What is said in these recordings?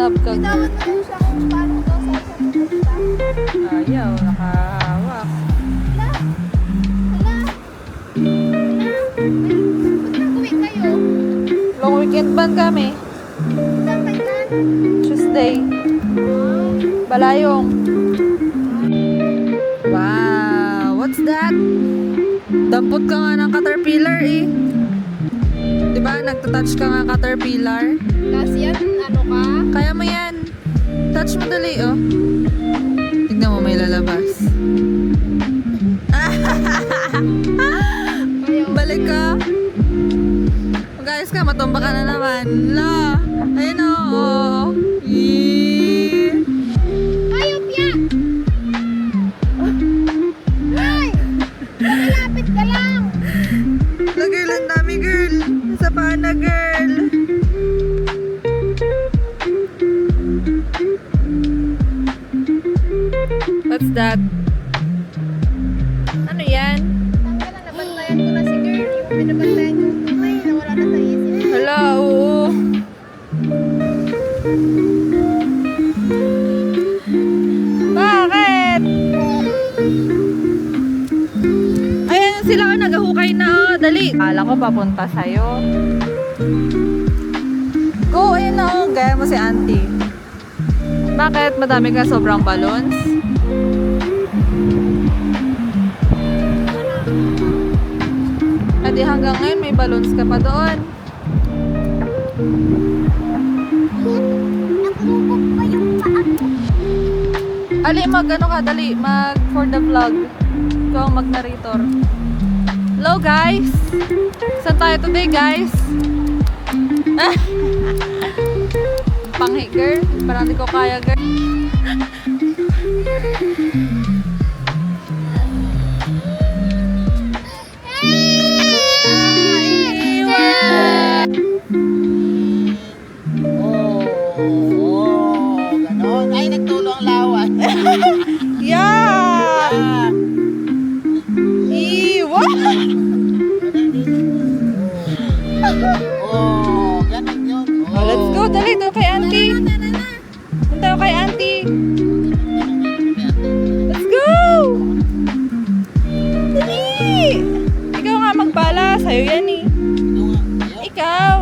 love ka. Tinawag ko rin siya kung paano daw sa siya pupunta. Ayaw, nakahawak. Hala! Hala! Hala! Ba't nag-uwi kayo? Long weekend ban kami. Saan kailan? Tuesday. Balayong. Wow, what's that? Dampot ka nga ng caterpillar eh. Diba, nagtatouch ka nga caterpillar? Kasi yan, ano ka? Kaya mo yan. Touch mo dali, oh. Tignan mo, may lalabas. Balik ka. Guys ka, matumba ka na naman. La, ayun oh. Yee. Ayop ya! Ay! Malapit ka lang! Girl, ang dami girl. Nasa pana girl. What's that? Ano yan? Tanggalan, nabantayan ko na si girl. Yung binabantayan yung tunay, nawala na sa isip. Hala, oo. Bakit? Ayan sila ka, nagahukay na oh. Dali. Kala ko papunta sa'yo. Go, ayun na oh. Gaya mo si auntie. Bakit? Madami ka sobrang balloons? Adi hanggang ngayon may balloons ka pa doon. Nakulubog pa yung paa ko. Ali, mag ano ka, dali, mag for the vlog. Ikaw ang mag-narrator. Hello guys! Saan tayo today guys? Panghi girl, parang hindi ko kaya girl. Ganon. Ay, nagtulo ang lawan. Yeah! Iwa! Oh, ganon yun. Oh, let's go, dali, ito kay auntie. Punta kay auntie. Let's go! Dali! Ikaw nga magpala, sa'yo yan eh. Ikaw!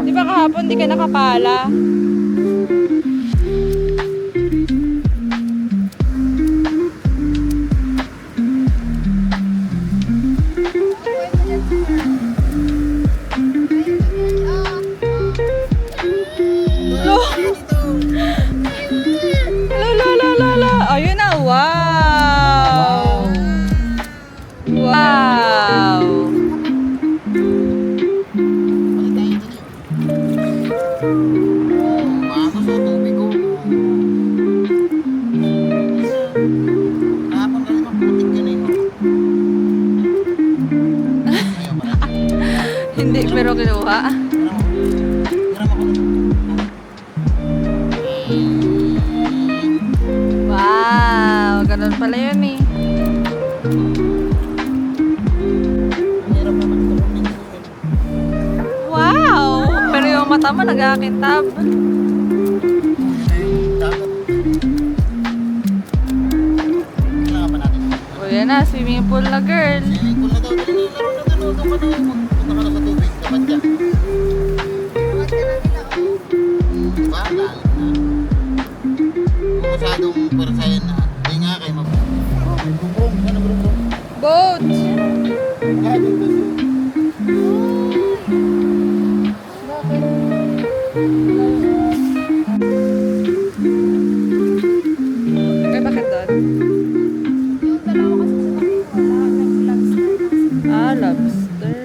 Di ba kahapon di ka nakapala? Ayun na, wow! Wow! Maako sa tubig ko. Kahapon ka naman, putik ka na yun. Ayaw pala. Hindi, pero kinuha. Hiram ako na. Wow! Ganun pala yun eh. Hirap naman ito. Wow! Pero yung mata mo nag-aakintab. Dapat. Kailangan pa natin. O yan na, swimming pool na girl. Swimming pool na daw. Dali, laro na doon. Doon ka na. Punta ka na sa tubig. Dapat dyan. Tawag ka na nila, oh. Diba? Lalim na. Kung masyadong persayan na. Hindi nga kayo mag... Oh, may bubong. Ano bro? Boat! Grabe ba? Okay, bakit doon? Yung dalawa kasi sa tabi ko, wala. Nag-lobster na. Ah, lobster.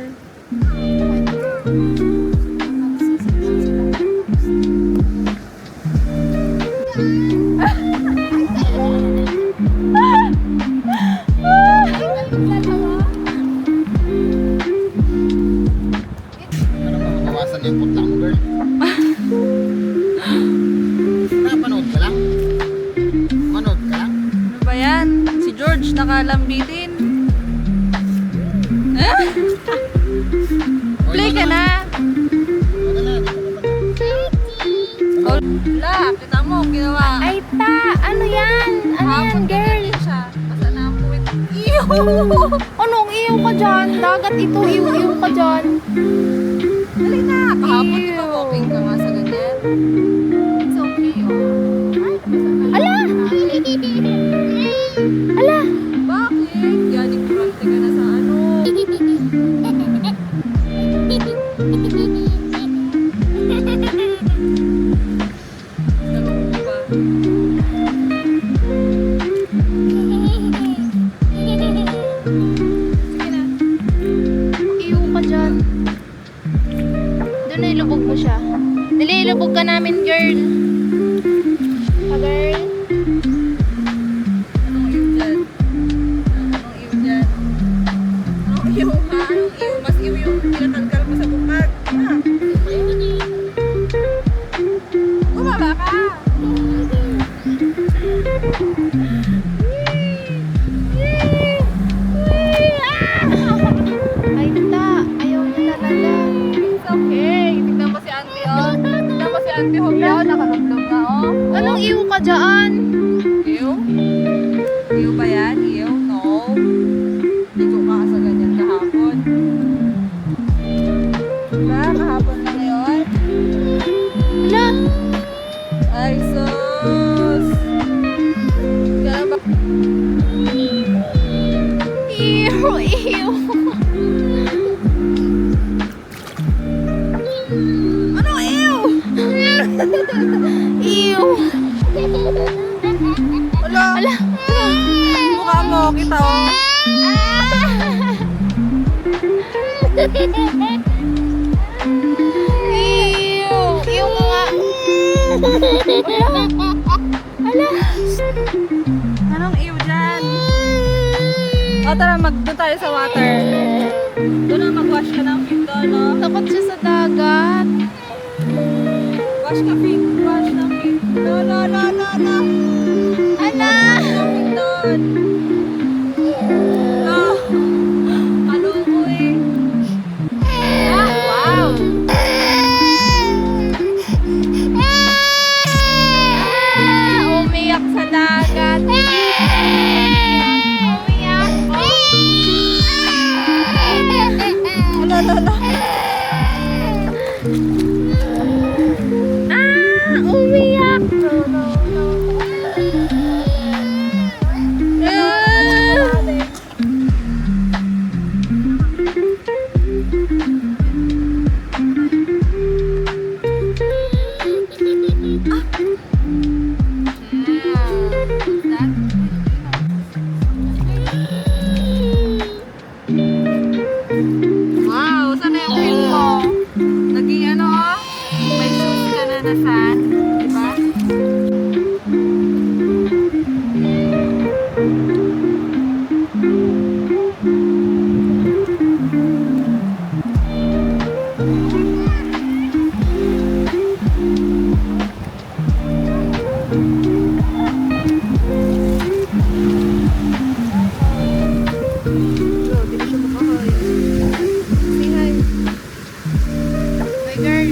Ano ba? Mabawasan yung putla mo, girl. Napanood ka lang? Manood ka lang? Ano ba yan? Si George nakalambitin. Play ka na! Wala na, di ko naman. La, kita mo, ginawa. Ay, ta! Ano yan? Ano yan, girl? Siya. Basta na ang puwit. Iyo! Anong iyaw ka dyan? Dagat ito, iyaw ka dyan. Dali na. Kahapon, di ba walking ka nga sa ganyan? It's okay, oh. Ala! Ala! Bakit? Yanik kurante ka na sa ano? Naloko ba? Sige na. Iyaw ka dyan. Doon na ilubog mo siya. Dali, ilubog ka namin, girl. Pa, girl. Anong iyo dyan? Anong iyo dyan? Anong iyo ka? Anong iyo? Mas iyo yung tinatanggal mo sa bukag. Ah. Bumaba ka! Ay, ta! Ayaw niya talaga. It's okay. Tignan mo si auntie, oh. Tignan mo si auntie Homeo. Nakakablog na, oh. Anong iyaw ka dyan? Iyo? Iyo ba yan? Iyo? No. Ligo ka sa ganyan kahapon. Diba? Kahapon lang yun? Ala! Ay, sus! Kaya ba? Iyaw! Iyaw! Anong iyo? Iyaw! Ala! Ala! Mukha mo, kita, oh. Iyaw! Iyaw nga! Ala! Ala! Anong iyo dyan? O, tara, doon tayo sa water. Doon na mag-wash ka ng feet doon, no? Takot siya sa dagat. Wash ka feet. Wash ng feet. No, no, no, no, no. Ala! Wash ng feet doon. No. Kaloko eh. Ah, wow. Umiyak sa dagat. Umiyak. Ala, ala, ala. Umiyak. Wow, saan na yung feet mo? Naging ano, oh? May shoes ka na na sand. Diba? My girl.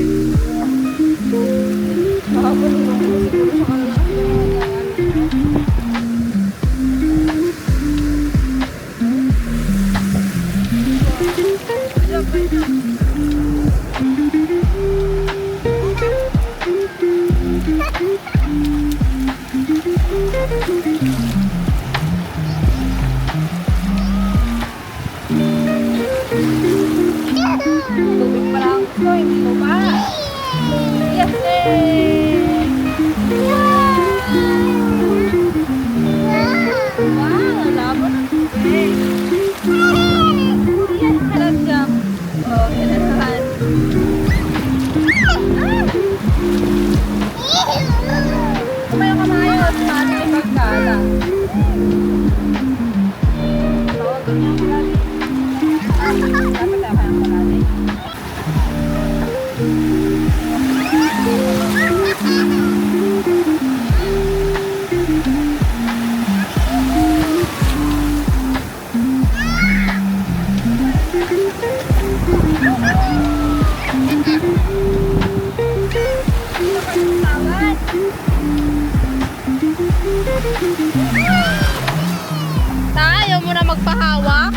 Tubig pa lang gusto, hindi mo ba? Yes, eh! Wow, labo ng tubig. Yes, sarap dyan. Oh, kinanahan. Kumayo ka maayos, paano yung pagkala? Tawag ganyan ko lagi. Dapat kaya ko lagi. Tawag. magpahawak.